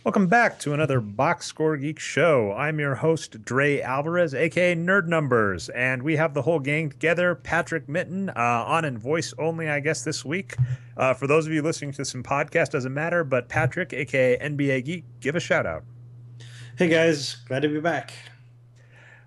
Welcome back to another Boxscore Geeks show. I'm your host, Dre Alvarez, aka Nerd Numbers, and we have the whole gang together. Patrick Mitten, on in voice only, I guess, this week. For those of you listening to some podcast, doesn't matter, but Patrick, aka NBA Geek, give a shout out. Hey guys, glad to be back.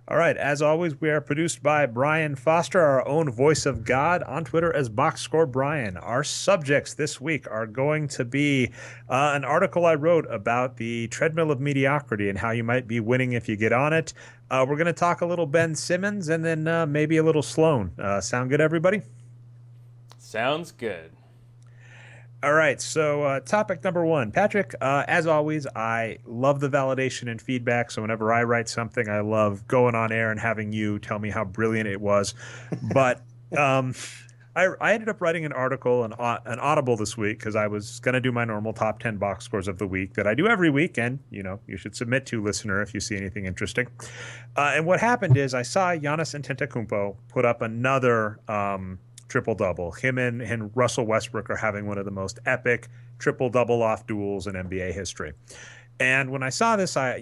All right, as always, we are produced by Brian Foster, our own voice of God, on Twitter as Boxscore Brian. Our subjects this week are going to be an article I wrote about the Treadmill of Mediocrity and how you might be winning if you get on it. We're going to talk a little Ben Simmons and then maybe a little Sloan. Sound good, everybody? Sounds good. All right, so topic number one. Patrick, as always, I love the validation and feedback, so whenever I write something, I love going on air and having you tell me how brilliant it was. But I ended up writing an article, an Audible this week, because I was going to do my normal top 10 box scores of the week that I do every week, and, you know, you should submit to, listener, if you see anything interesting. And what happened is I saw Giannis Antetokounmpo put up another triple-double. Him and Russell Westbrook are having one of the most epic triple-double off duels in NBA history. And when I saw this, I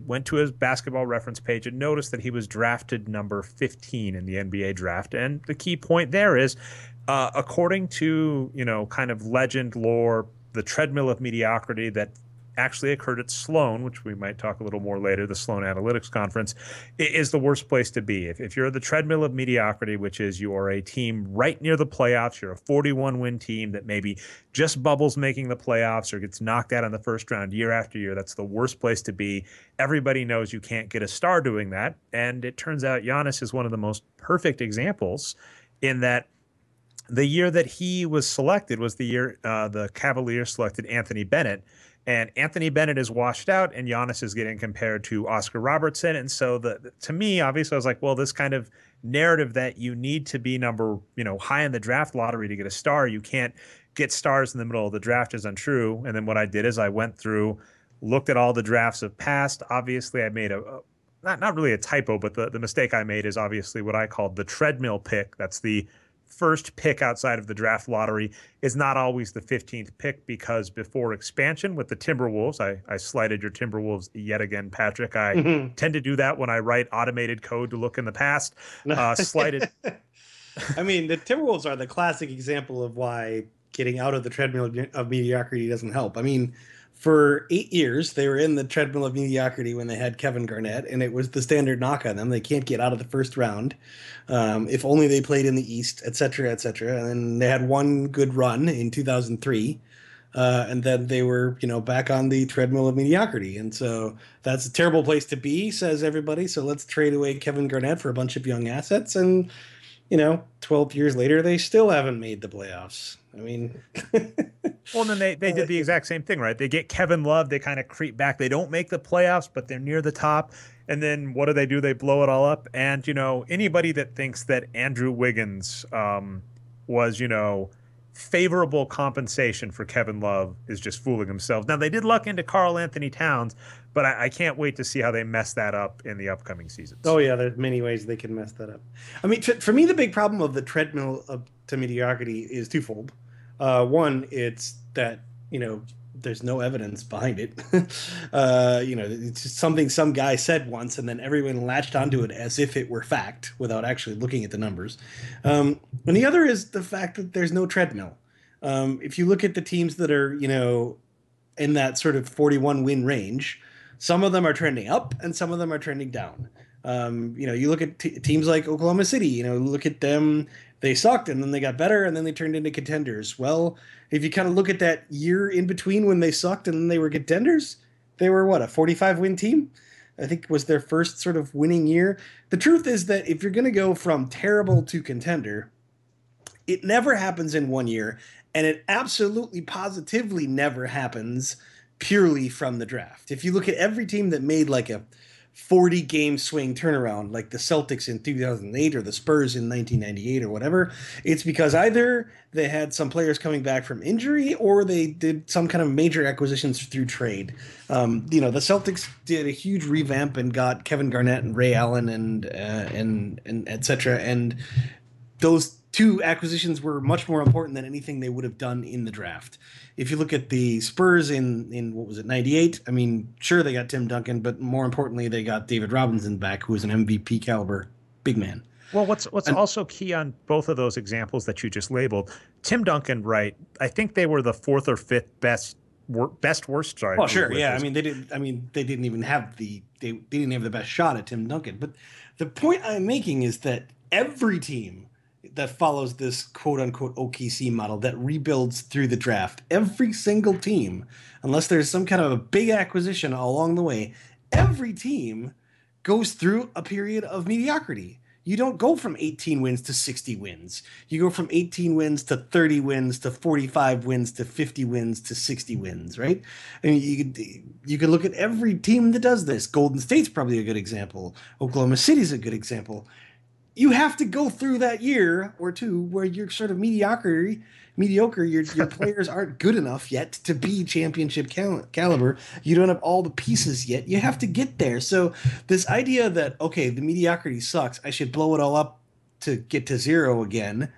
went to his basketball reference page and noticed that he was drafted number 15 in the NBA draft. And the key point there is, according to, kind of legend lore, the Treadmill of Mediocrity that actually occurred at Sloan, which we might talk a little more later, the Sloan Analytics Conference, is the worst place to be. If you're the Treadmill of Mediocrity, which is you are a team right near the playoffs, you're a 41-win team that maybe just bubbles making the playoffs or gets knocked out in the first round year after year, that's the worst place to be. Everybody knows you can't get a star doing that, and it turns out Giannis is one of the most perfect examples in that the year that he was selected was the year the Cavaliers selected Anthony Bennett. And Anthony Bennett is washed out, and Giannis is getting compared to Oscar Robertson. And so, to me, obviously, I was like, well, this kind of narrative that you need to be high in the draft lottery to get a star. You can't get stars in the middle of the draft is untrue. And then what I did is I went through, looked at all the drafts of past. Obviously, I made not really a typo, but the mistake I made is obviously what I called the treadmill pick. That's the first pick outside of the draft lottery is not always the 15th pick, because before expansion with the Timberwolves, I slighted your Timberwolves yet again, Patrick. I tend to do that when I write automated code to look in the past. Slighted. I mean, the Timberwolves are the classic example of why getting out of the Treadmill of Mediocrity doesn't help. I mean, for 8 years, they were in the Treadmill of Mediocrity when they had Kevin Garnett, and it was the standard knock on them. They can't get out of the first round. If only they played in the East, et cetera, et cetera. And then they had one good run in 2003, and then they were, back on the Treadmill of Mediocrity. And so that's a terrible place to be, says everybody. So let's trade away Kevin Garnett for a bunch of young assets. And, 12 years later, they still haven't made the playoffs. I mean... Well, and then they did the exact same thing, right? They get Kevin Love, they kind of creep back. They don't make the playoffs, but they're near the top. And then what do? They blow it all up. And, anybody that thinks that Andrew Wiggins was, favorable compensation for Kevin Love is just fooling themselves. Now, they did luck into Karl Anthony Towns, but I can't wait to see how they mess that up in the upcoming seasons. Oh, yeah, there's many ways they can mess that up. I mean, for me, the big problem of the Treadmill to Mediocrity is twofold. One, it's that, there's no evidence behind it. It's just something some guy said once, and then everyone latched onto it as if it were fact without actually looking at the numbers. And the other is the fact that there's no treadmill. If you look at the teams that are, in that sort of 41-win range, some of them are trending up and some of them are trending down. You look at teams like Oklahoma City, look at them. They sucked, and then they got better, and then they turned into contenders. Well, if you kind of look at that year in between when they sucked and then they were contenders, they were, a 45-win team? I think was their first sort of winning year. The truth is that if you're going to go from terrible to contender, it never happens in 1 year, and it absolutely positively never happens purely from the draft. If you look at every team that made like a 40 game swing turnaround like the Celtics in 2008 or the Spurs in 1998 or whatever. It's because either they had some players coming back from injury or they did some kind of major acquisitions through trade. The Celtics did a huge revamp and got Kevin Garnett and Ray Allen and etc. And those two acquisitions were much more important than anything they would have done in the draft. If you look at the Spurs in what was it, 98, I mean, sure, they got Tim Duncan, but more importantly, they got David Robinson back, who was an MVP caliber big man. Well, what's also key on both of those examples that you just labeled, Tim Duncan, right? I think they were the fourth or fifth best worst. Sorry. Well, sure, yeah. I mean, they didn't even have they didn't have the best shot at Tim Duncan. But the point I'm making is that every team that follows this quote unquote OKC model that rebuilds through the draft, every single team, unless there's some kind of a big acquisition along the way, every team goes through a period of mediocrity. You don't go from 18 wins to 60 wins. You go from 18 wins to 30 wins to 45 wins to 50 wins to 60 wins, right? I mean, you could look at every team that does this. Golden State's probably a good example. Oklahoma City's a good example. You have to go through that year or two where you're sort of mediocre. Your players aren't good enough yet to be championship caliber. You don't have all the pieces yet. You have to get there. So this idea that, okay, the mediocrity sucks, I should blow it all up to get to zero again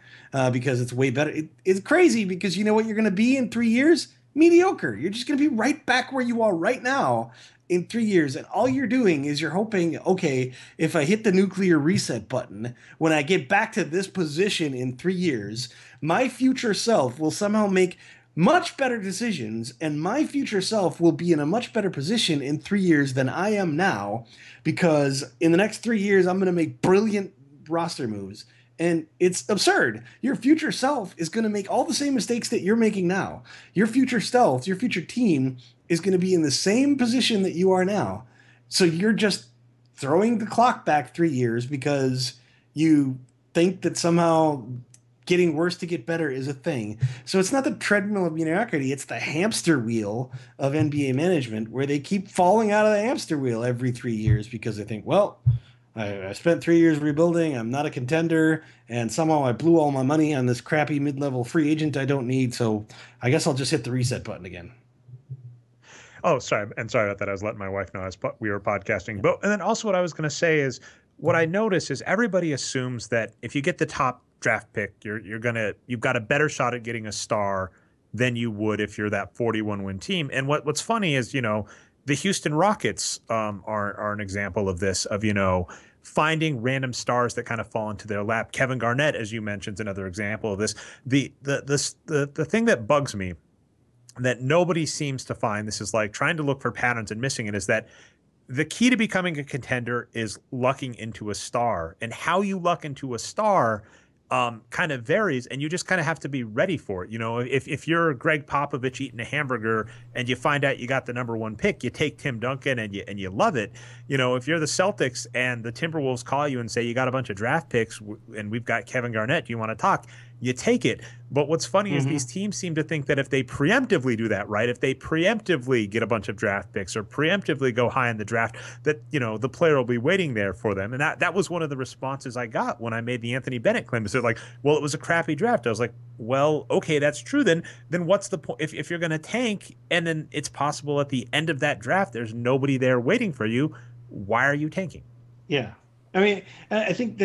because it's way better. It's crazy because you know what you're going to be in 3 years? Mediocre. You're just going to be right back where you are right now in 3 years, and all you're doing is you're hoping, okay, if I hit the nuclear reset button, when I get back to this position in 3 years, my future self will somehow make much better decisions, and my future self will be in a much better position in 3 years than I am now, because in the next 3 years, I'm going to make brilliant roster moves. And it's absurd. Your future self is going to make all the same mistakes that you're making now. Your future self, your future team is going to be in the same position that you are now. So you're just throwing the clock back 3 years because you think that somehow getting worse to get better is a thing. So it's not the treadmill of mediocrity. It's the hamster wheel of NBA management where they keep falling out of the hamster wheel every 3 years because they think, well, I spent 3 years rebuilding. I'm not a contender, and somehow I blew all my money on this crappy mid-level free agent I don't need. So I guess I'll just hit the reset button again. Oh, sorry. And sorry about that. I was letting my wife know we were podcasting. But and then also what I was going to say is what I notice is everybody assumes that if you get the top draft pick, you've got a better shot at getting a star than you would if you're that 41-win team. And what's funny is, the Houston Rockets are an example of this, of, finding random stars that kind of fall into their lap. Kevin Garnett, as you mentioned, is another example of this. The thing that bugs me that nobody seems to find, this is like trying to look for patterns and missing it, is that the key to becoming a contender is lucking into a star. And how you luck into a star kind of varies, and you just kind of have to be ready for it. If you're Greg Popovich eating a hamburger and you find out you got the number one pick, you take Tim Duncan and you love it. If you're the Celtics and the Timberwolves call you and say you got a bunch of draft picks and we've got Kevin Garnett, do you want to talk? You take it. But what's funny is these teams seem to think that if they preemptively do that, right, if they preemptively get a bunch of draft picks or preemptively go high in the draft, that, the player will be waiting there for them. And that was one of the responses I got when I made the Anthony Bennett claim. They're like, well, it was a crappy draft. I was like, well, okay, that's true. Then what's the point? If you're going to tank and then it's possible at the end of that draft, there's nobody there waiting for you, why are you tanking? Yeah. I mean, I think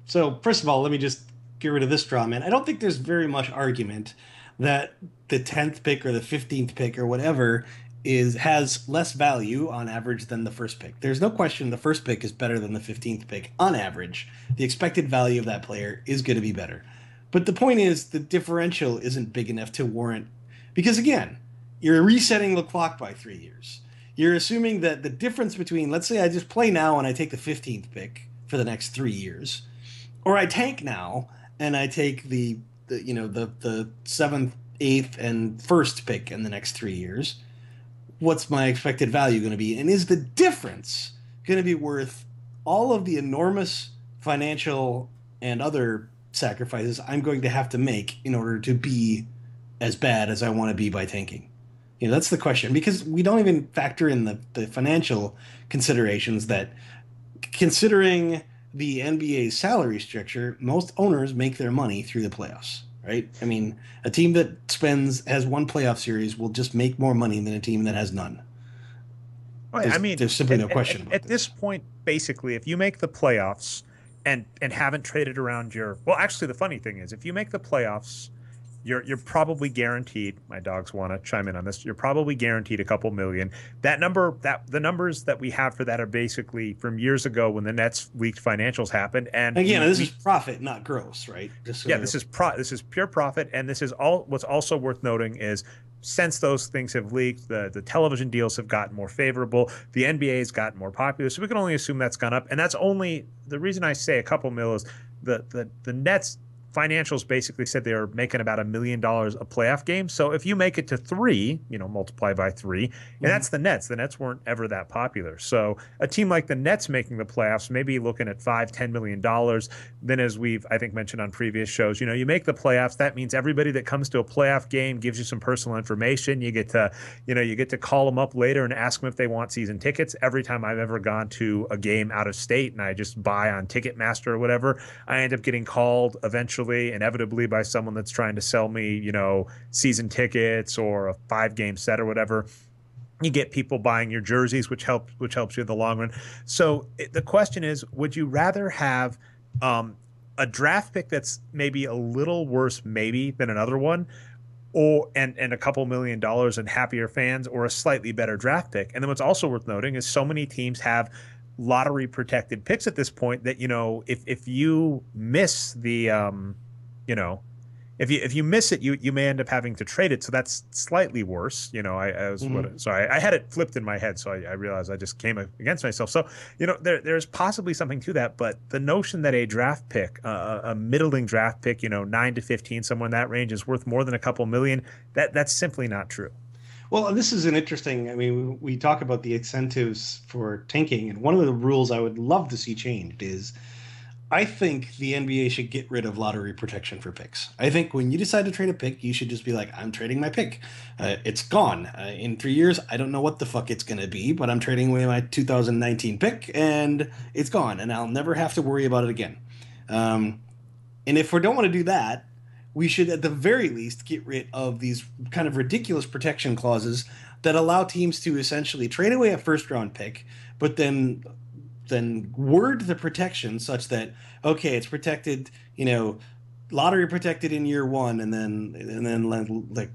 so first of all, let me just get rid of this straw man. I don't think there's very much argument that the 10th pick or the 15th pick or whatever has less value on average than the first pick. There's no question the first pick is better than the 15th pick on average. The expected value of that player is going to be better. But the point is the differential isn't big enough to warrant, because again, you're resetting the clock by 3 years. You're assuming that the difference between, let's say I just play now and I take the 15th pick for the next 3 years, or I tank now and I take the 7th, 8th, and 1st pick in the next 3 years, what's my expected value going to be? And is the difference going to be worth all of the enormous financial and other sacrifices I'm going to have to make in order to be as bad as I want to be by tanking? That's the question, because we don't even factor in the financial considerations that, considering the NBA's salary structure, most owners make their money through the playoffs, right? I mean, a team that has one playoff series will just make more money than a team that has none. Well, I There's mean, simply no question about at this this. point, basically, if you make the playoffs and haven't traded around your, well, actually, the funny thing is, if you make the playoffs, you're probably guaranteed. My dogs want to chime in on this. You're probably guaranteed a couple million. That the numbers that we have for that are basically from years ago when the Nets leaked financials happened, and Again, this is we profit, not gross, right? Just yeah, so this is pure profit, and this is all. What's also worth noting is since those things have leaked, the television deals have gotten more favorable. The NBA has gotten more popular, so we can only assume that's gone up. And that's only the reason I say a couple mil is the Nets financials basically said they were making about $1 million a playoff game. So if you make it to three, multiply by three, and that's the Nets. The Nets weren't ever that popular. So a team like the Nets making the playoffs, maybe looking at $5-10 million. Then, as we've I think mentioned on previous shows, you make the playoffs. That means everybody that comes to a playoff game gives you some personal information. You get to call them up later and ask them if they want season tickets. Every time I've ever gone to a game out of state and I just buy on Ticketmaster or whatever, I end up getting called eventually, inevitably, by someone that's trying to sell me, season tickets or a 5-game set or whatever. You get people buying your jerseys, which helps you in the long run. So the question is, would you rather have a draft pick that's maybe a little worse, maybe, than another one, or and a couple $1 million and happier fans, or a slightly better draft pick? And then what's also worth noting is so many teams have lottery protected picks at this point that if you miss the if you miss it, you may end up having to trade it. So that's slightly worse. Sorry, I had it flipped in my head, so I realized I just came against myself. So there's possibly something to that, but the notion that a draft pick, a middling draft pick, 9 to 15, somewhere in that range, is worth more than a couple million, that's simply not true. Well, this is an interesting. I mean, we talk about the incentives for tanking, and one of the rules I would love to see changed is, I think the NBA should get rid of lottery protection for picks. I think when you decide to trade a pick, you should just be like, I'm trading my pick. It's gone. In 3 years, I don't know what the fuck it's going to be, but I'm trading away my 2019 pick, and it's gone, and I'll never have to worry about it again. And if we don't want to do that, we should at the very least get rid of these kind of ridiculous protection clauses that allow teams to essentially trade away a first round pick, but then word the protection such that, okay, it's protected, lottery protected in year one, and then like,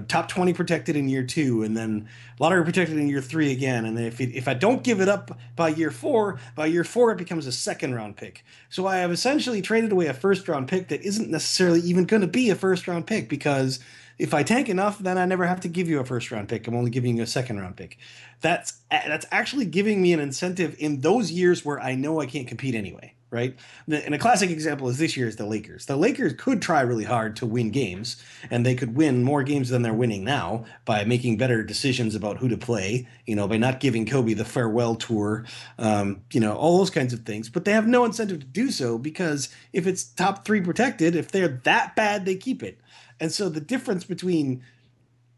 top 20 protected in year two, and then lottery protected in year three again. And if I don't give it up by year four it becomes a second round pick. So I have essentially traded away a first round pick that isn't necessarily even going to be a first round pick, because if I tank enough, then I never have to give you a first round pick. I'm only giving you a second round pick. That's actually giving me an incentive in those years where I know I can't compete anyway, right? And a classic example is this year is the Lakers. The Lakers could try really hard to win games, and they could win more games than they're winning now by making better decisions about who to play, by not giving Kobe the farewell tour, all those kinds of things. But they have no incentive to do so, because if it's top 3 protected, if they're that bad, they keep it. And so the difference between,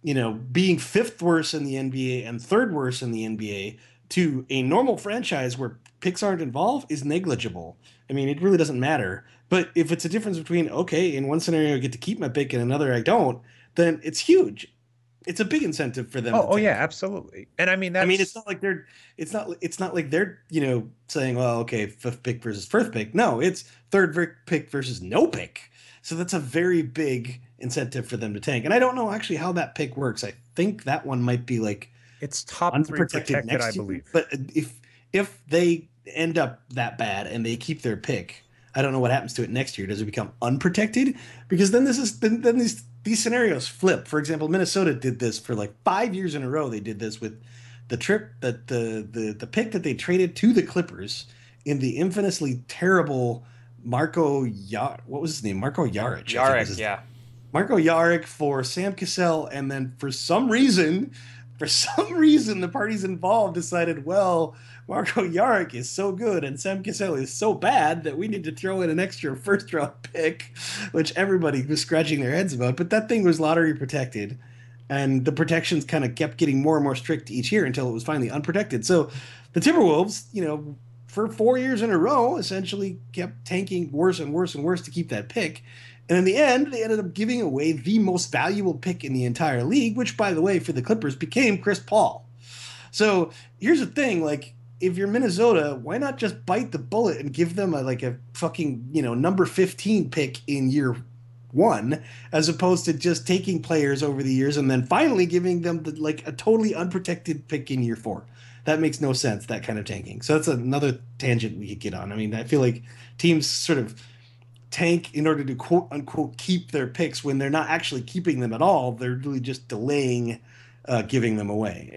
being 5th worst in the NBA and 3rd worst in the NBA to a normal franchise where picks aren't involved is negligible. I mean, it really doesn't matter. But if it's a difference between, okay, in one scenario I get to keep my pick, in another I don't, then it's huge. It's a big incentive for them to Oh take. yeah, absolutely. And I mean, it's not like they're saying, well, okay, 5th pick versus 1st pick. No, it's 3rd pick versus no pick. So that's a very big incentive for them to tank. And I don't know actually how that pick works. I think that one might be like it's top 3 unprotected protected, I next year. believe. But if they end up that bad and they keep their pick, I don't know what happens to it next year. Does it become unprotected? Because then these scenarios flip. For example, Minnesota did this for like 5 years in a row. They did this with the pick that they traded to the Clippers in the infamously terrible what was his name? Marco Jaric. Jaric, yeah. Marco Jaric for Sam Cassell, and then for some reason, the parties involved decided, well, Marco Jaric is so good and Sam Cassell is so bad that we need to throw in an extra first-round pick, which everybody was scratching their heads about. But that thing was lottery protected. and the protections kind of kept getting more and more strict each year until it was finally unprotected. So the Timberwolves, for 4 years in a row, essentially kept tanking worse and worse and worse to keep that pick. And in the end, they ended up giving away the most valuable pick in the entire league, which, by the way, for the Clippers became Chris Paul. So here's the thing, like, if you're Minnesota, why not just bite the bullet and give them a fucking, number 15 pick in year one, as opposed to just taking players over the years and then finally giving them a totally unprotected pick in year four. That makes no sense, that kind of tanking. So that's another tangent we could get on. I mean, I feel like teams sort of tank in order to quote unquote keep their picks when they're not actually keeping them at all. They're really just delaying giving them away.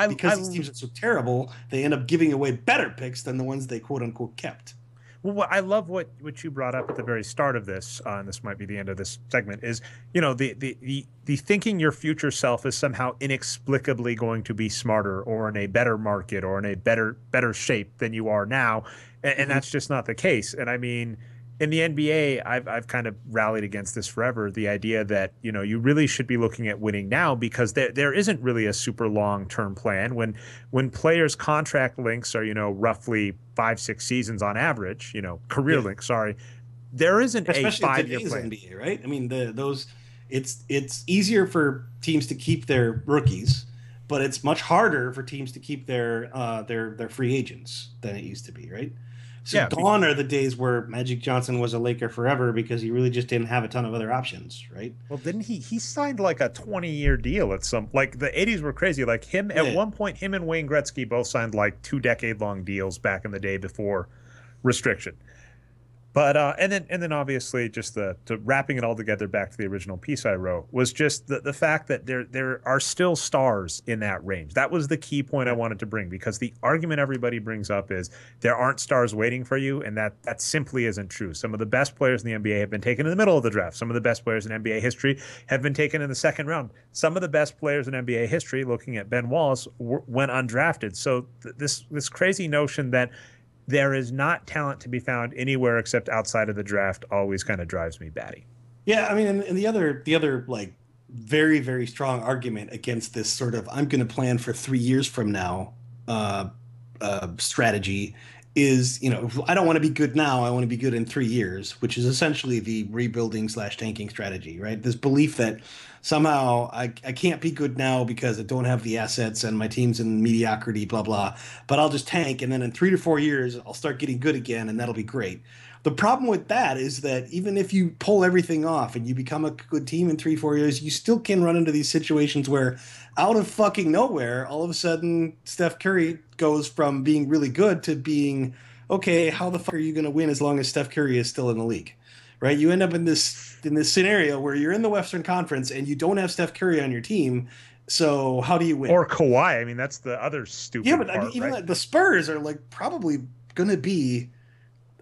Because these teams are so terrible, they end up giving away better picks than the ones they quote unquote kept. Well, I love what you brought up at the very start of this, and this might be the end of this segment, is, the thinking your future self is somehow inexplicably going to be smarter or in a better market or in a better shape than you are now. And that's just not the case. And I mean, in the NBA, I've kind of rallied against this forever, the idea that, you really should be looking at winning now, because there isn't really a super long-term plan. When players' contract lengths are, roughly 5-6 seasons on average, career length, sorry, there isn't especially a 5-year plan. NBA, right? I mean, it's easier for teams to keep their rookies, but it's much harder for teams to keep their free agents than it used to be, right? So gone are the days where Magic Johnson was a Laker forever because he really just didn't have a ton of other options, right? Well, didn't he signed like a 20-year deal at some, like, the 80s were crazy. Like at one point, him and Wayne Gretzky both signed like 2-decade-long deals back in the day before restriction. But and then obviously just to wrapping it all together back to the original piece I wrote was just the fact that there are still stars in that range. That was the key point I wanted to bring, because the argument everybody brings up is there aren't stars waiting for you, and that simply isn't true. Some of the best players in the NBA have been taken in the middle of the draft. Some of the best players in NBA history have been taken in the second round. Some of the best players in NBA history, looking at Ben Wallace, went undrafted. So this crazy notion that there is not talent to be found anywhere except outside of the draft always kind of drives me batty. Yeah, I mean, and the other like very, very strong argument against this sort of I'm going to plan for 3 years from now strategy is, I don't want to be good now. I want to be good in 3 years, which is essentially the rebuilding / tanking strategy, right? This belief that somehow I can't be good now because I don't have the assets and my team's in mediocrity, blah, blah, but I'll just tank. And then in 3 to 4 years, I'll start getting good again. And that'll be great. The problem with that is that even if you pull everything off and you become a good team in 3-4 years, you still can run into these situations where out of fucking nowhere, all of a sudden Steph Curry goes from being really good to being, okay, how the fuck are you going to win as long as Steph Curry is still in the league? Right? You end up in this scenario where you're in the Western Conference and you don't have Steph Curry on your team. So how do you win? Or Kawhi. I mean, that's the other stupid part, I mean, even right? the Spurs are probably going to be,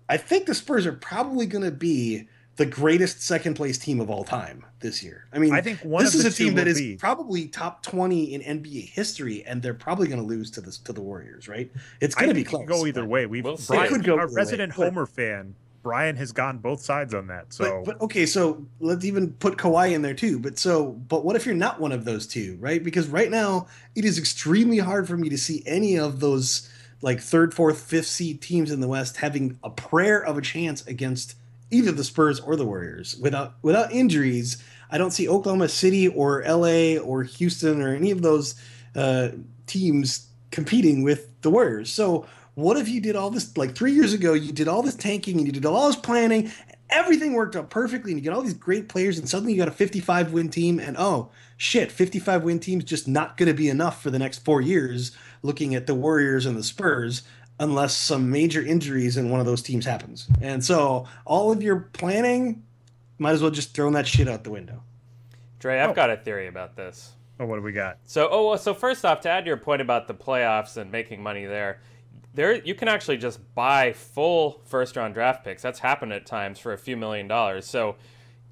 I think the Spurs are probably going to be the greatest second place team of all time this year. I mean, I think this is a team that is probably top 20 in NBA history, and they're probably going to lose to the Warriors, right? It's going to be close. It could go either way. Our resident Homer fan, Brian, has gone both sides on that. So, but okay, so let's even put Kawhi in there too. But what if you're not one of those two, right? Because right now it is extremely hard for me to see any of those like 3rd, 4th, 5th seed teams in the West having a prayer of a chance against either the Spurs or the Warriors. Without injuries, I don't see Oklahoma City or LA or Houston or any of those teams competing with the Warriors. So what if you did all this, like 3 years ago, you did all this tanking and you did all this planning, everything worked out perfectly, and you get all these great players, and suddenly you got a 55-win team, and oh, shit, 55-win team's just not going to be enough for the next 4 years, looking at the Warriors and the Spurs, unless some major injuries in one of those teams happens. And so all of your planning, might as well just throw that shit out the window. Dre, I've got a theory about this. Oh, what do we got? So first off, to add to your point about the playoffs and making money there you can actually just buy full first-round draft picks. That's happened at times for a few $1 million. So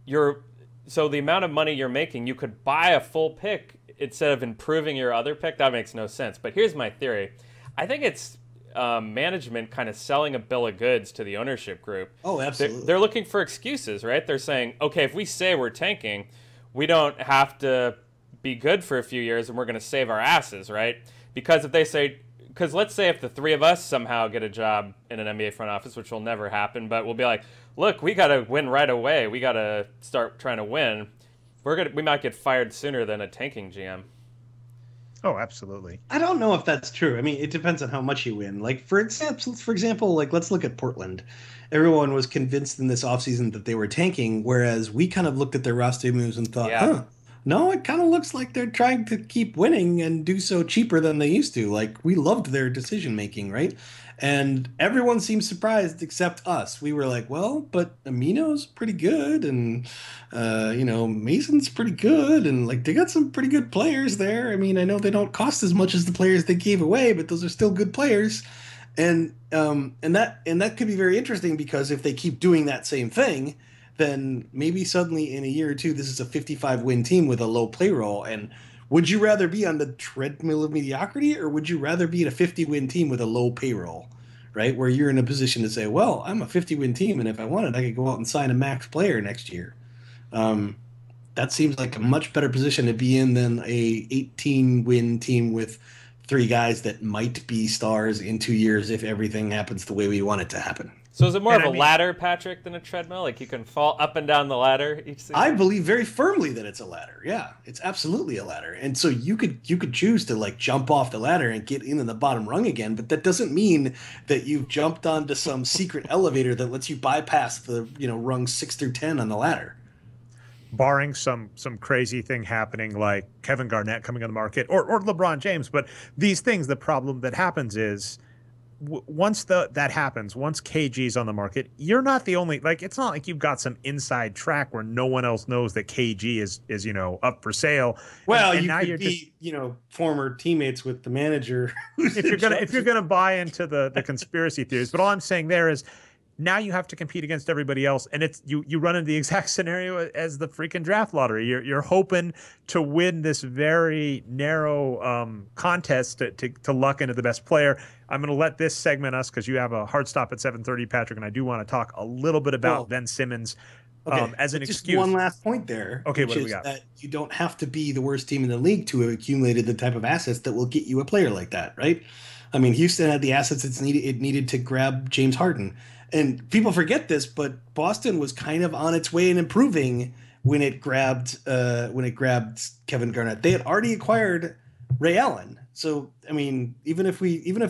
the amount of money you're making, you could buy a full pick instead of improving your other pick. That makes no sense. But here's my theory. I think it's management kind of selling a bill of goods to the ownership group. Oh, absolutely. They're looking for excuses, right? They're saying, okay, if we say we're tanking, we don't have to be good for a few years and we're going to save our asses, right? Because if they say, because let's say if the three of us somehow get a job in an NBA front office, which will never happen, but we'll be like, look, we got to win right away. We got to start trying to win. We might get fired sooner than a tanking GM. Oh, absolutely. I don't know if that's true. I mean, it depends on how much you win. Like, for example, like, let's look at Portland. Everyone was convinced in this offseason that they were tanking, whereas we kind of looked at their roster moves and thought, no, it kind of looks like they're trying to keep winning and do so cheaper than they used to. Like, we loved their decision making, right? And everyone seemed surprised except us. We were like, well, but Amino's pretty good, and Mason's pretty good, and like they got some pretty good players there. I mean, I know they don't cost as much as the players they gave away, but those are still good players. And that could be very interesting, because if they keep doing that same thing, then maybe suddenly in a year or two, this is a 55-win team with a low payroll. And would you rather be on the treadmill of mediocrity, or would you rather be at a 50-win team with a low payroll, right? Where you're in a position to say, well, I'm a 50-win team, and if I wanted, I could go out and sign a max player next year. That seems like a much better position to be in than a 18-win team with three guys that might be stars in 2 years if everything happens the way we want it to happen. So is it more of a ladder, Patrick, than a treadmill? Like you can fall up and down the ladder each season? I believe very firmly that it's a ladder. Yeah, it's absolutely a ladder. And so you could choose to like jump off the ladder and get in the bottom rung again, but that doesn't mean that you've jumped onto some secret elevator that lets you bypass the, rungs 6 through 10 on the ladder. Barring some crazy thing happening like Kevin Garnett coming on the market or LeBron James. But these things, the problem that happens is once that happens, once KG's on the market, you're not the only, like, it's not like you've got some inside track where no one else knows that KG is up for sale. Well, and now you're be, former teammates with the manager. If you're gonna buy into the conspiracy theories, but all I'm saying there is, now you have to compete against everybody else, and it's you run into the exact scenario as the freaking draft lottery. You're hoping to win this very narrow contest to luck into the best player. I'm going to let this segment us, because you have a hard stop at 7:30, Patrick, and I do want to talk a little bit about Ben Simmons as an excuse. Just one last point there. Okay, what do we got? That you don't have to be the worst team in the league to have accumulated the type of assets that will get you a player like that, right? I mean, Houston had the assets it needed to grab James Harden. And people forget this, but Boston was kind of on its way and improving when it grabbed Kevin Garnett. They had already acquired Ray Allen. So, I mean, even if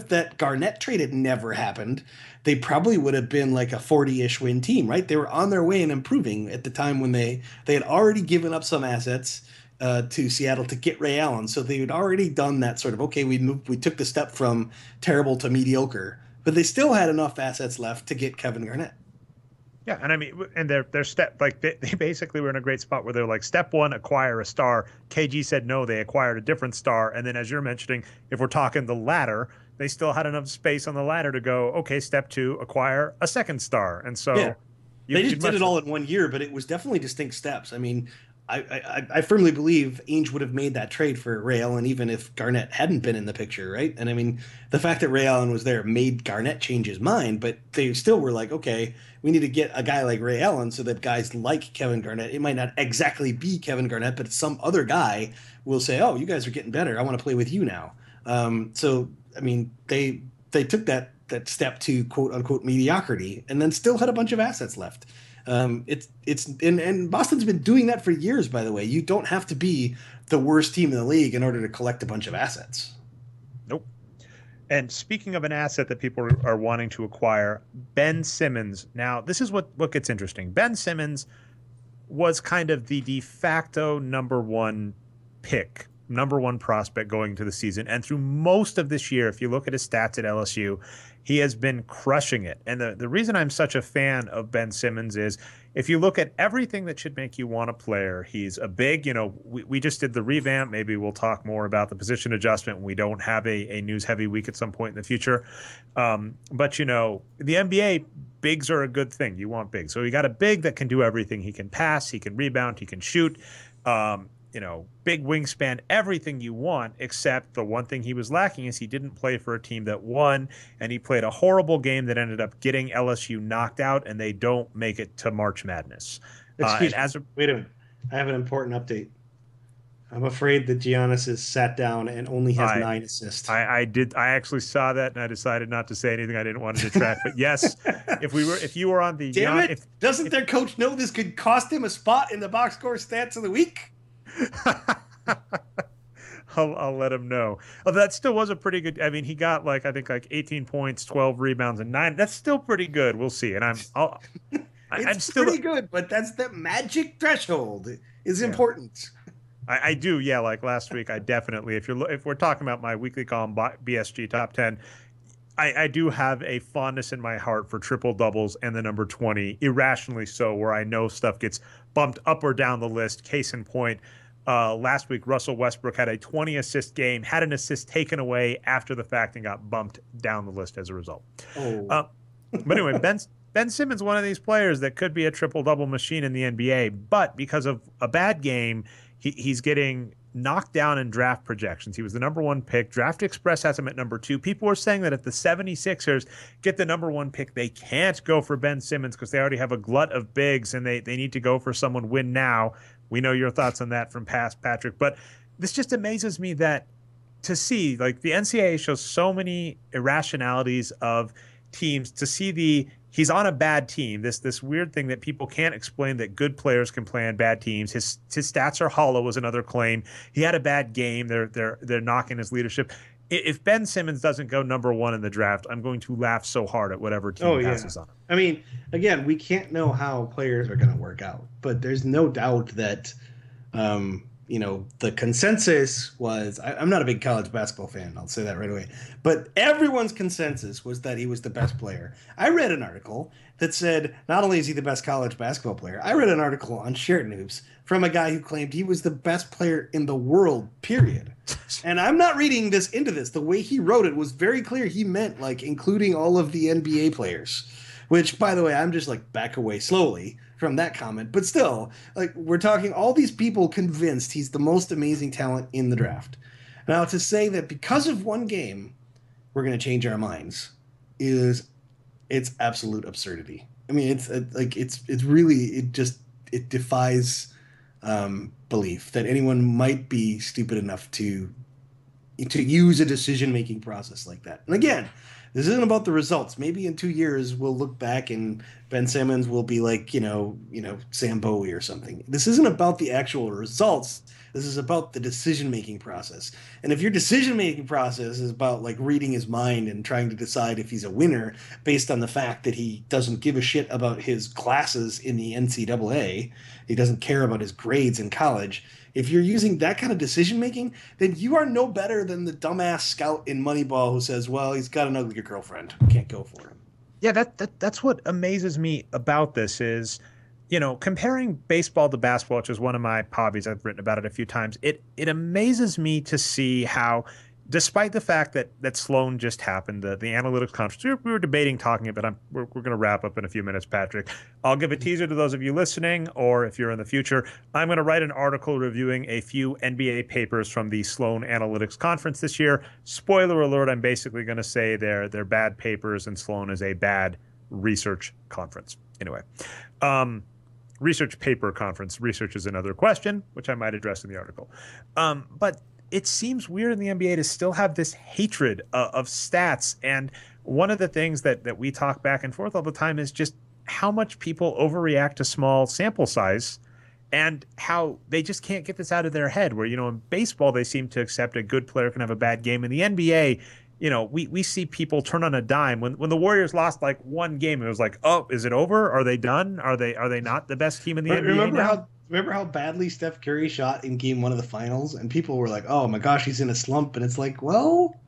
that Garnett trade had never happened, they probably would have been like a 40-ish win team, right? They were on their way and improving at the time when they had already given up some assets to Seattle to get Ray Allen. So they had already done that sort of, okay, we took the step from terrible to mediocre. But they still had enough assets left to get Kevin Garnett. Yeah, and I mean, and their step, like they basically were in a great spot where they're like, step one, acquire a star. KG said no, they acquired a different star, and then as you're mentioning, if we're talking the ladder, they still had enough space on the ladder to go, okay, step two, acquire a second star, and so they just did it all in 1 year, but it was definitely distinct steps. I mean, I firmly believe Ainge would have made that trade for Ray Allen even if Garnett hadn't been in the picture, right? And I mean, the fact that Ray Allen was there made Garnett change his mind, but they still were like, okay, we need to get a guy like Ray Allen so that guys like Kevin Garnett, it might not exactly be Kevin Garnett, but some other guy will say, oh, you guys are getting better. I want to play with you now. So, I mean, they took that step to quote unquote mediocrity and then still had a bunch of assets left. And Boston's been doing that for years, by the way. You don't have to be the worst team in the league in order to collect a bunch of assets. Nope. And speaking of an asset that people are wanting to acquire, Ben Simmons. Now, this is what gets interesting. Ben Simmons was kind of the de facto number one pick, number one prospect going into the season. And through most of this year, if you look at his stats at LSU, he has been crushing it. And the reason I'm such a fan of Ben Simmons is if you look at everything that should make you want a player, he's a big, we just did the revamp. Maybe we'll talk more about the position adjustment when we don't have a news heavy week at some point in the future. But, the NBA, bigs are a good thing. You want bigs. So you got a big that can do everything. He can pass, he can rebound, he can shoot. Big wingspan, everything you want, except the one thing he was lacking is he didn't play for a team that won, and he played a horrible game that ended up getting LSU knocked out, and they don't make it to March Madness. Wait a minute. I have an important update. I'm afraid that Giannis has sat down and only has I 9 assists. I did. I actually saw that, and I decided not to say anything. I didn't want to detract. But yes, if you were on the Damn Gian, it! Doesn't if their coach know this could cost him a spot in the box score stats of the week? I'll let him know. Oh, that still was a pretty good. I mean, he got like I think like 18 points, 12 rebounds, and 9. That's still pretty good. We'll see. And I'm It's still pretty good, but that's the magic threshold is yeah. important. I do, yeah. Like last week, I definitely, if we're talking about my weekly column BSG top 10, I do have a fondness in my heart for triple doubles and the number 20, irrationally so, where I know stuff gets bumped up or down the list. Case in point, last week, Russell Westbrook had a 20 assist game, had an assist taken away after the fact, and got bumped down the list as a result. Oh. Uh, but anyway, Ben Simmons, one of these players that could be a triple double machine in the NBA, but because of a bad game, he's getting knocked down in draft projections. He was the number 1 pick. Draft Express has him at number 2. People are saying that if the 76ers get the number 1 pick, they can't go for Ben Simmons because they already have a glut of bigs and they need to go for someone win now. We know your thoughts on that from past, Patrick. But this just amazes me that to see, like, the NCAA shows so many irrationalities of teams to see he's on a bad team. This weird thing that people can't explain, that good players can play on bad teams. His stats are hollow was another claim. He had a bad game. They're knocking his leadership. If Ben Simmons doesn't go number 1 in the draft, I'm going to laugh so hard at whatever team passes on him. I mean, again, we can't know how players are going to work out, but there's no doubt that the consensus was, I'm not a big college basketball fan, I'll say that right away, but everyone's consensus was that he was the best player. I read an article that said not only is he the best college basketball player, I read an article on Share Noobs from a guy who claimed he was the best player in the world, period. And I'm not reading this into this. The way he wrote it was very clear. He meant like including all of the NBA players, which, by the way, I'm just like back away slowly from that comment. But still, like, we're talking all these people convinced he's the most amazing talent in the draft. Now, to say that because of one game we're going to change our minds it's absolute absurdity. I mean, it defies belief that anyone might be stupid enough to use a decision-making process like that. And again, this isn't about the results. Maybe in 2 years we'll look back and Ben Simmons will be like, Sam Bowie or something. This isn't about the actual results. This is about the decision-making process. And if your decision-making process is about like reading his mind and trying to decide if he's a winner based on the fact that he doesn't give a shit about his classes in the NCAA, he doesn't care about his grades in college. If you're using that kind of decision-making, then you are no better than the dumbass scout in Moneyball who says, well, he's got an ugly girlfriend. Can't go for him. Yeah, that's what amazes me about this is, comparing baseball to basketball, which is one of my hobbies. I've written about it a few times. It amazes me to see how, despite the fact that Sloan just happened, the analytics conference, we were debating talking it, but we're going to wrap up in a few minutes, Patrick. I'll give a teaser to those of you listening, or if you're in the future, I'm going to write an article reviewing a few NBA papers from the Sloan Analytics Conference this year. Spoiler alert, I'm basically going to say they're bad papers and Sloan is a bad research conference. Anyway, research paper conference. Research is another question, which I might address in the article. But it seems weird in the NBA to still have this hatred of stats. And one of the things that we talk back and forth all the time is just how much people overreact to small sample size and how they just can't get this out of their head where, in baseball, they seem to accept a good player can have a bad game. In the NBA, we see people turn on a dime. When the Warriors lost like one game, it was like, oh, is it over? Are they done? Are they not the best team in the NBA Remember how badly Steph Curry shot in game 1 of the finals? And people were like, oh my gosh, he's in a slump. And it's like, well,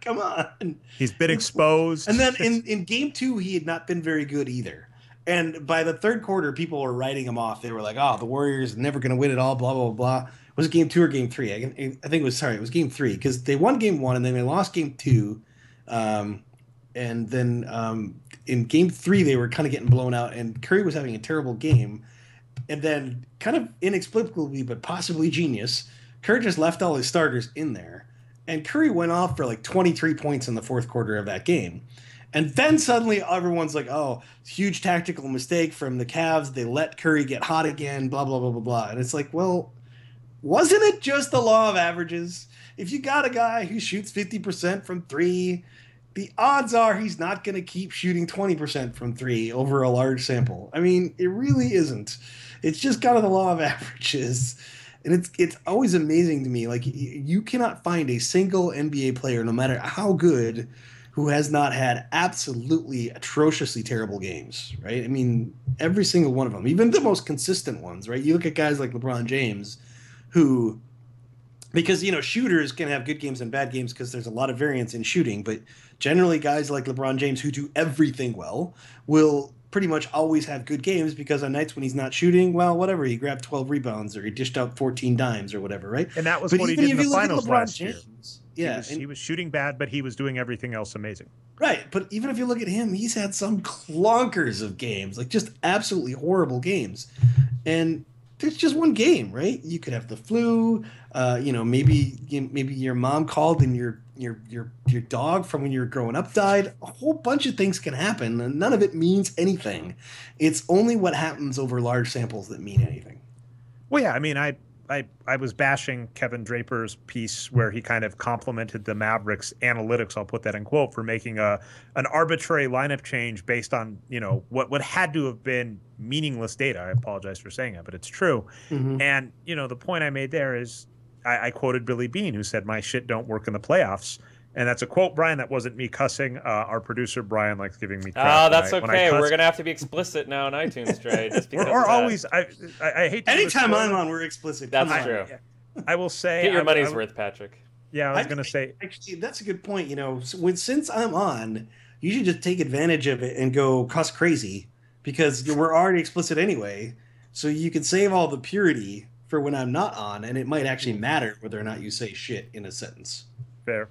come on. He's been exposed. And then in game 2, he had not been very good either. And by the third quarter, people were writing him off. They were like, oh, the Warriors are never going to win it all, blah, blah, blah. Was it game 2 or game 3? I think it was game 3 because they won game 1 and then they lost game 2. And then in game 3, they were kind of getting blown out and Curry was having a terrible game. And then, kind of inexplicably, but possibly genius, Curry just left all his starters in there. And Curry went off for like 23 points in the fourth quarter of that game. And then suddenly everyone's like, oh, huge tactical mistake from the Cavs. They let Curry get hot again, blah, blah, blah, blah, blah. And it's like, well, wasn't it just the law of averages? If you got a guy who shoots 50% from three, the odds are he's not going to keep shooting 20% from three over a large sample. I mean, it really isn't. It's just kind of the law of averages. And it's always amazing to me. Like, you cannot find a single NBA player, no matter how good, who has not had absolutely atrociously terrible games, right? I mean, every single one of them, even the most consistent ones, right? You look at guys like LeBron James, who, because shooters can have good games and bad games because there's a lot of variance in shooting, but generally guys like LeBron James who do everything well will pretty much always have good games, because on nights when he's not shooting, well, whatever, he grabbed 12 rebounds or he dished out 14 dimes or whatever, right? And that was But what he even did in if the you look at finals LeBron last year. James, yeah, He was shooting bad, but he was doing everything else amazing. right. But even if you look at him, he's had some clunkers of games, like just absolutely horrible games. And there's just one game, right? You could have the flu. Maybe your mom called and your dog from when you were growing up died. A whole bunch of things can happen, and none of it means anything. It's only what happens over large samples that mean anything. Well, yeah, I mean, I was bashing Kevin Draper's piece where he kind of complimented the Mavericks analytics, I'll put that in quote, for making an arbitrary lineup change based on, what had to have been meaningless data. I apologize for saying that, but it's true. Mm-hmm. And, the point I made there is I quoted Billy Beane, who said, "My shit don't work in the playoffs." And that's a quote, Brian. That wasn't me cussing. Our producer, Brian, likes giving me crap. Oh, that's okay. We're going to have to be explicit now on iTunes, Trey. Just because or always, I hate to anytime I'm on, we're explicit. That's true. I will say. Get your money's worth, Patrick. Yeah, I was going to say. Actually, that's a good point. Since I'm on, you should just take advantage of it and go cuss crazy, because we're already explicit anyway. So you can save all the purity for when I'm not on, and it might actually matter whether or not you say shit in a sentence.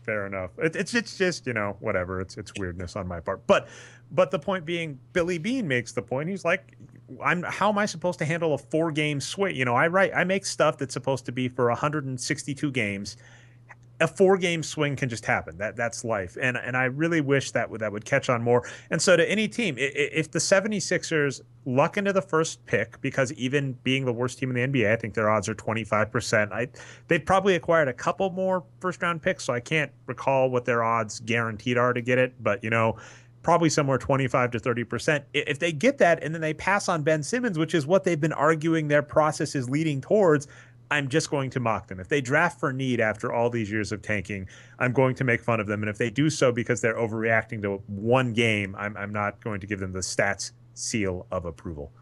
Fair enough. It's just whatever. It's weirdness on my part. But the point being, Billy Beane makes the point. He's like, how am I supposed to handle a 4-game swing? I make stuff that's supposed to be for 162 games. A 4-game swing can just happen. That's life. And I really wish that would catch on more. And so to any team, if the 76ers luck into the first pick, because even being the worst team in the NBA, I think their odds are 25%. They've probably acquired a couple more first-round picks, so I can't recall what their odds guaranteed are to get it. But, probably somewhere 25 to 30%. If they get that and then they pass on Ben Simmons, which is what they've been arguing their process is leading towards, I'm just going to mock them. If they draft for need after all these years of tanking, I'm going to make fun of them. And if they do so because they're overreacting to one game, I'm not going to give them the stats seal of approval.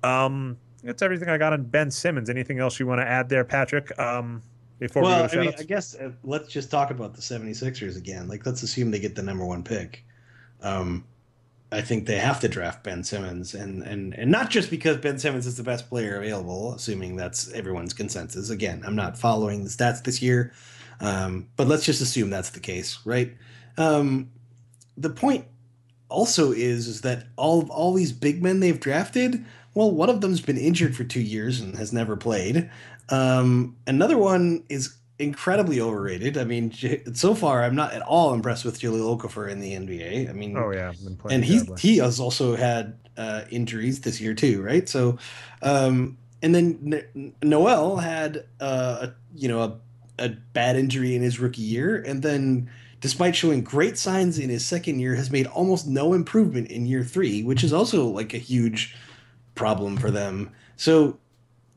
That's everything I got on Ben Simmons. Anything else you want to add there, Patrick? Before we go to shoutouts? I guess let's just talk about the 76ers again. Like, let's assume they get the number 1 pick. I think they have to draft Ben Simmons, and not just because Ben Simmons is the best player available, assuming that's everyone's consensus. Again, I'm not following the stats this year, but let's just assume that's the case, right? The point also is that all these big men they've drafted, well, one of them's been injured for 2 years and has never played. Another one is incredibly overrated. I mean, so far, I'm not at all impressed with Jahlil Okafor in the NBA. I mean, oh yeah, and he has also had injuries this year too, right? So, and then Noel had a bad injury in his rookie year, and then despite showing great signs in his second year, has made almost no improvement in year 3, which is also like a huge problem for them. So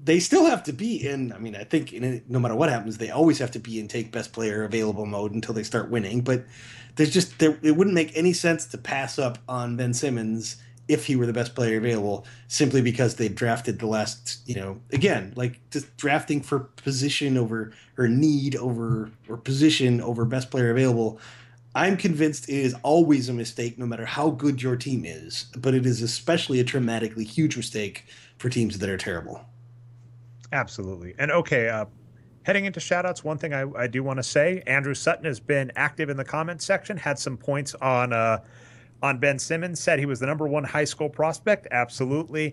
they still have to be in, I mean, I think no matter what happens, they always have to be in take best player available mode until they start winning. But it wouldn't make any sense to pass up on Ben Simmons if he were the best player available, simply because they drafted the last, again, like just drafting for position over, or need over, or position over best player available. I'm convinced it is always a mistake, no matter how good your team is. But it is especially a dramatically huge mistake for teams that are terrible. Absolutely. And okay, heading into shoutouts, one thing I do want to say, Andrew Sutton has been active in the comments section, had some points on Ben Simmons, said he was the number 1 high school prospect. Absolutely.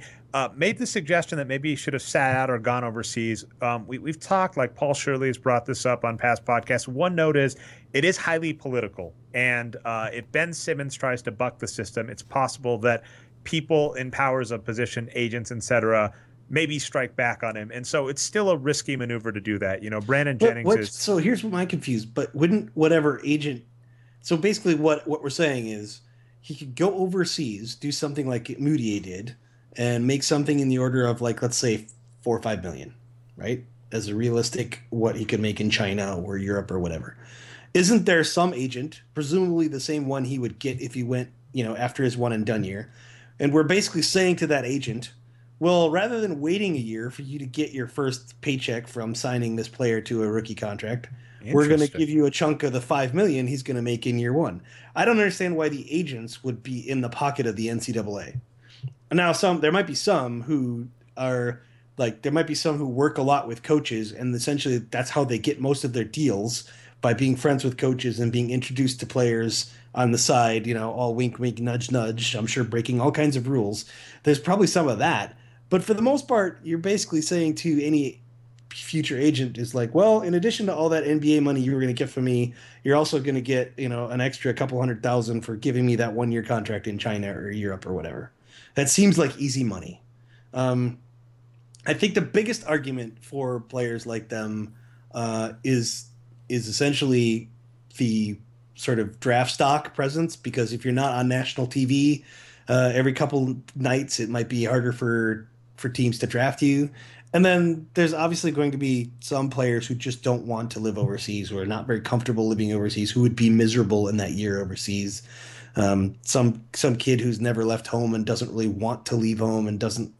Made the suggestion that maybe he should have sat out or gone overseas. We've talked, like Paul Shirley has brought this up on past podcasts. One note is it is highly political. And if Ben Simmons tries to buck the system, it's possible that people in powers of position, agents, etc., maybe strike back on him. And so it's still a risky maneuver to do that. Brandon But Jennings what? is. So here's what I'm confused. But wouldn't whatever agent? So basically, what we're saying is he could go overseas, do something like Moutier did, and make something in the order of like let's say 4 or 5 million, right? As a realistic what he could make in China or Europe or whatever. Isn't there some agent, presumably the same one he would get if he went, after his one and done year? And we're basically saying to that agent, well, rather than waiting a year for you to get your first paycheck from signing this player to a rookie contract, we're going to Interesting. give you a chunk of the 5 million he's going to make in year one. I don't understand why the agents would be in the pocket of the NCAA. Now, there might be some who are like there might be some who work a lot with coaches, and essentially that's how they get most of their deals by being friends with coaches and being introduced to players on the side. All wink, wink, nudge, nudge. I'm sure breaking all kinds of rules. There's probably some of that, but for the most part, you're basically saying to any future agent is like, well, in addition to all that NBA money you were going to get from me, you're also going to get an extra couple 100,000 for giving me that 1 year contract in China or Europe or whatever. That seems like easy money. Um, I think the biggest argument for players like them is essentially the sort of draft stock presence, because if you're not on national TV every couple nights, it might be harder for teams to draft you. And then there's obviously going to be some players who just don't want to live overseas, who are not very comfortable living overseas, who would be miserable in that year overseas. Some kid who's never left home and doesn't really want to leave home and doesn't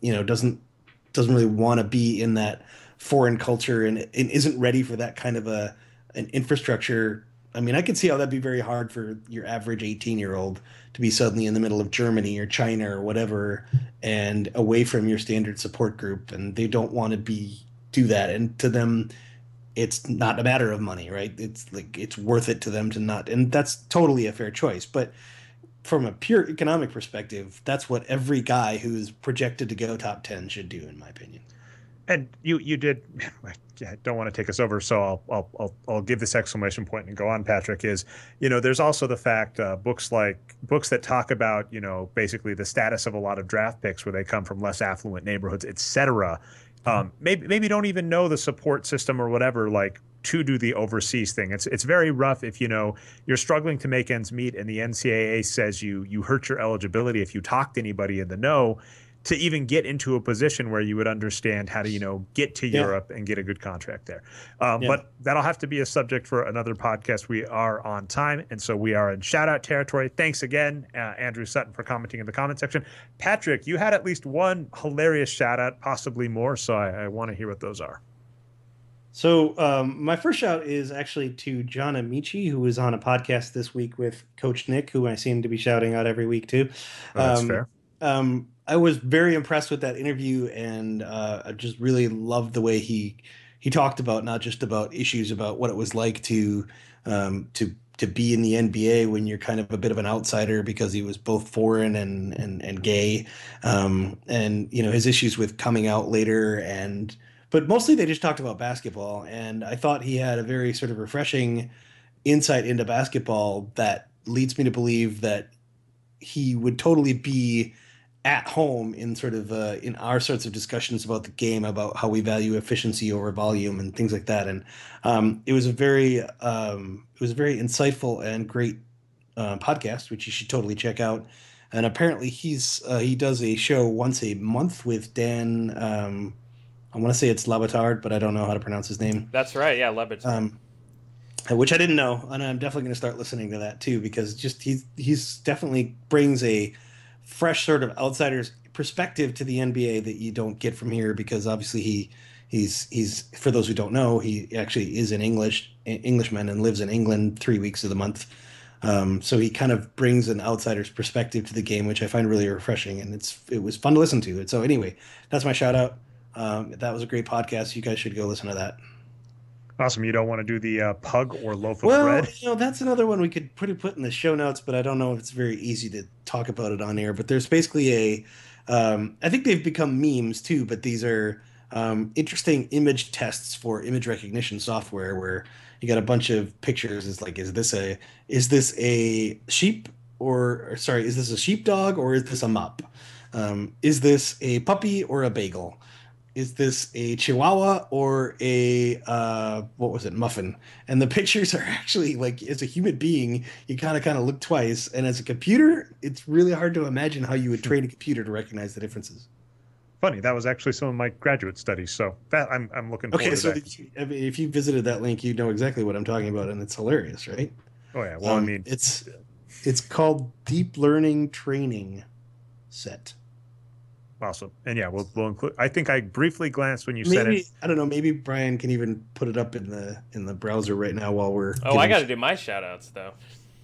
really want to be in that foreign culture and isn't ready for that kind of an infrastructure. I mean, I could see how that'd be very hard for your average 18-year-old to be suddenly in the middle of Germany or China or whatever and away from your standard support group, and they don't want to do that. And to them, it's not a matter of money, right? It's like it's worth it to them to not, and that's totally a fair choice. But from a pure economic perspective, that's what every guy who's projected to go top 10 should do, in my opinion. And you did. I don't want to take us over, so I'll give this exclamation point and go on. Patrick, is there's also the fact books that talk about basically the status of a lot of draft picks where they come from less affluent neighborhoods, etc. Maybe don't even know the support system or whatever, like to do the overseas thing. It's very rough if you're struggling to make ends meet, and the NCAA says you hurt your eligibility if you talk to anybody in the know to even get into a position where you would understand how to get to Europe and get a good contract there. But that'll have to be a subject for another podcast. We are on time, and so we are in shout out territory. Thanks again, Andrew Sutton, for commenting in the comment section. Patrick, you had at least one hilarious shout out, possibly more, so I want to hear what those are. So my first shout is actually to John Amici, who was on a podcast this week with Coach Nick, who I seem to be shouting out every week too. That's fair. I was very impressed with that interview, and I just really loved the way he talked about not just about issues about what it was like to be in the NBA when you're kind of a bit of an outsider, because he was both foreign and gay, and his issues with coming out later, but mostly they just talked about basketball, and I thought he had a very sort of refreshing insight into basketball that leads me to believe that he would totally be at home in sort of in our sorts of discussions about the game, about how we value efficiency over volume and things like that. And it was a very insightful and great podcast, which you should totally check out. And apparently he does a show once a month with Dan. I want to say it's Labatard, but I don't know how to pronounce his name. That's right. Yeah, Labatard. Which I didn't know, and I'm definitely going to start listening to that too, because just he's definitely brings a fresh sort of outsider's perspective to the NBA that you don't get from here, because obviously he's for those who don't know, he actually is an Englishman and lives in England 3 weeks of the month. So he kind of brings an outsider's perspective to the game, which I find really refreshing, and it was fun to listen to. And so anyway, that's my shout out. That was a great podcast. You guys should go listen to that. Awesome. You don't want to do the pug or loaf of well, bread? That's another one we could put in the show notes, but I don't know if it's very easy to talk about it on air. But there's basically I think they've become memes too, but these are interesting image tests for image recognition software where you got a bunch of pictures. It's like, is this a sheep is this a sheepdog or is this a mop? Is this a puppy or a bagel? is this a Chihuahua or a what was it, muffin? And the pictures are actually like, as a human being, you kind of look twice, and as a computer, it's really hard to imagine how you would train a computer to recognize the differences. Funny, that was actually some of my graduate studies, so that I'm looking forward Okay, to so that. if you visited that link, you know exactly what I'm talking about, and it's hilarious, right? Oh yeah, well, I mean, It's called Deep Learning Training Set. awesome, and yeah, we'll include. I think I briefly glanced when you said it. Maybe I don't know. Maybe Brian can even put it up in the browser right now while we're. Oh, I got to do my shout outs though.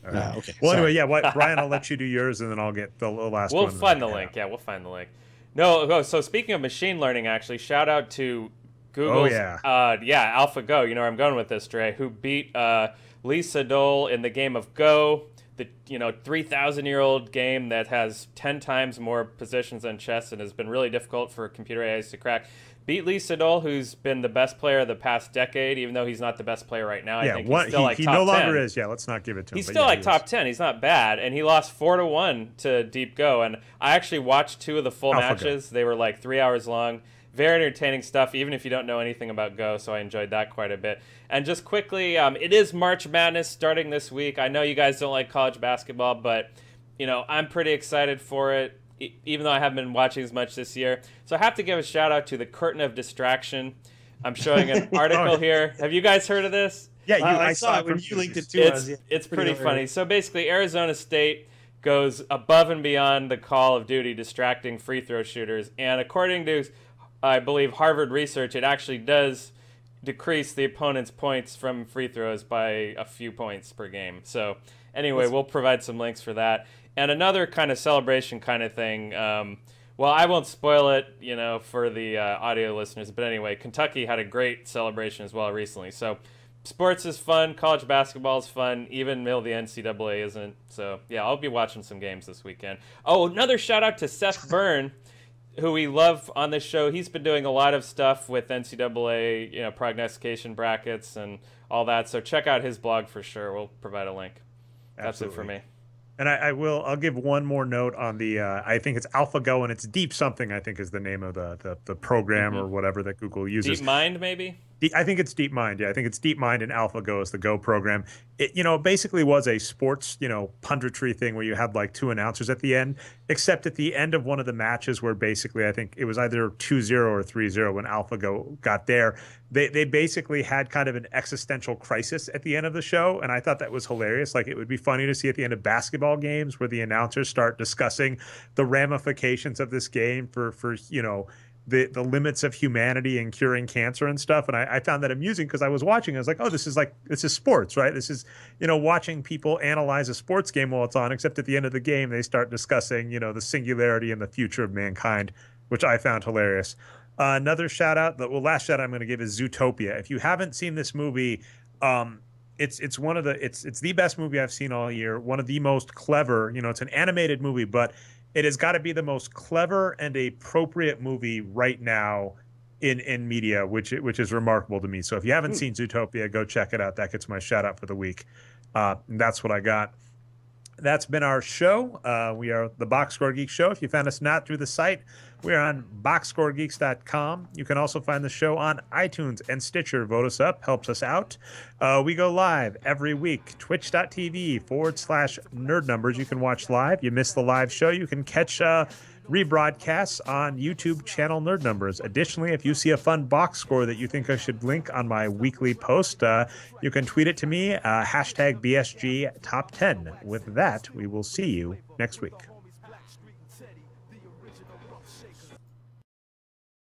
Okay. Well, sorry. anyway, yeah, Brian, I'll let you do yours, and then I'll get the last one. We'll find the link. Yeah, we'll find the link. No, so speaking of machine learning, actually, shout out to Google's, AlphaGo. You know where I'm going with this, Dre, who beat Lee Sedol in the game of Go, the 3,000-year-old game that has 10 times more positions than chess and has been really difficult for computer AIs to crack. Beat Lee Sedol, who's been the best player of the past decade, even though he's not the best player right now. I think he's still like top 10. He no longer is. Yeah, let's not give it to him. He's still like top 10. He's not bad, and he lost 4-1 to Deep Go. And I actually watched 2 of the full matches. They were like 3 hours long. Very entertaining stuff, even if you don't know anything about Go. So I enjoyed that quite a bit. And just quickly, it is March Madness starting this week. I know you guys don't like college basketball, but I'm pretty excited for it, even though I haven't been watching as much this year. So I have to give a shout out to the Curtain of Distraction. I'm showing an article here. Have you guys heard of this? Yeah, I saw it when you linked it to us. It's pretty funny. So basically, Arizona State goes above and beyond the call of duty, distracting free throw shooters. And according to, I believe, Harvard research, it actually does decrease the opponent's points from free throws by a few points per game. So anyway, we'll provide some links for that. And another kind of celebration kind of thing, well, I won't spoil it, for the audio listeners. But anyway, Kentucky had a great celebration as well recently. So sports is fun. College basketball is fun. Even the NCAA isn't. So, yeah, I'll be watching some games this weekend. Oh, another shout out to Seth Byrne, who we love on this show. He's been doing a lot of stuff with NCAA, prognostication brackets and all that. So check out his blog for sure. We'll provide a link. That's it for me. And I'll give one more note on the I think it's AlphaGo, and it's Deep something, I think is the name of the program or whatever that Google uses. DeepMind maybe? I think it's DeepMind. Yeah, I think it's DeepMind, and AlphaGo is the Go program. It basically was a sports punditry thing where you had like 2 announcers at the end, except at the end of one of the matches where basically I think it was either 2-0 or 3-0 when AlphaGo got there. They basically had kind of an existential crisis at the end of the show, and I thought that was hilarious. Like, it would be funny to see at the end of basketball games where the announcers start discussing the ramifications of this game for the limits of humanity and curing cancer and stuff. And I found that amusing because I was watching. I was like, oh, this is sports, right? This is, watching people analyze a sports game while it's on, except at the end of the game, they start discussing, the singularity and the future of mankind, which I found hilarious. Another shout out, last shout out I'm going to give is Zootopia. If you haven't seen this movie, it's the best movie I've seen all year. One of the most clever, it's an animated movie, but it has got to be the most clever and appropriate movie right now in media, which is remarkable to me. So if you haven't seen Zootopia, go check it out. That gets my shout out for the week. That's what I got. That's been our show. We are the Boxscore Geeks Show. If you found us not through the site, we're on boxscoregeeks.com. You can also find the show on iTunes and Stitcher. Vote us up, helps us out. We go live every week, twitch.tv/nerd numbers. You can watch live. You missed the live show, you can catch rebroadcasts on YouTube channel Nerd Numbers. Additionally, if you see a fun box score that you think I should link on my weekly post, you can tweet it to me, #BSG Top 10. With that, we will see you next week.